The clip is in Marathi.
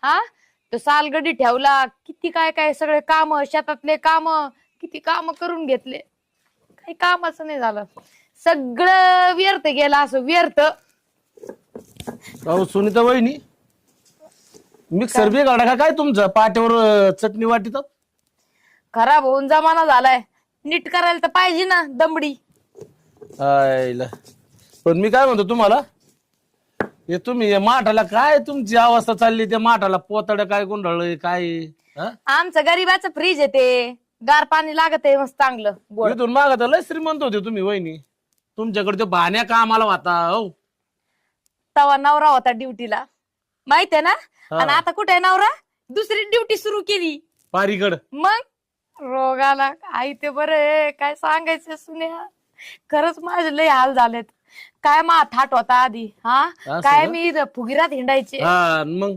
हा तो सालगडी ठेवला, किती काय काय सगळे काम, शेतातले काम, किती काम करून घेतले, काही कामाचं नाही झालं, सगळं व्यर्थ गेलं, असं व्यर्थ. अहो सुनीता वहिनी, मिक्सर बिघाडा का काय तुमचं? पाट्यावर चटणी वाटीतात. खराब होऊन जमाना झालाय, नीट करायला तर पाहिजे ना दमडी. आयला. पण मी काय म्हणतो तुम्हाला, हे तुम्ही या माठाला काय तुमची अवस्था चालली? त्या माठाला पोताड काय गुंडाळलंय काय? हा? आमचं गरीबाचं फ्रीज आहे ते, गार पाणी लागत आहे मस्त चांगलं गोड. इथून मागत लय श्रीमंत होते तुम्ही वहिनी, तुमच्याकडे तो भाण्या कामाला होता. हो तवा नवरा होता ड्युटीला, माहित आहे ना. हा. आणि आता कुठे नवरा? दुसरी ड्युटी सुरू केली. पारीकड. मग रोगाला आई ते बरं, काय सांगायचं सुन्या, खरंच माझे लय हाल झालेत. काय मा थाट होता आधी, हा असं काय का? मी फुगिरात हिंडायचे. हा मग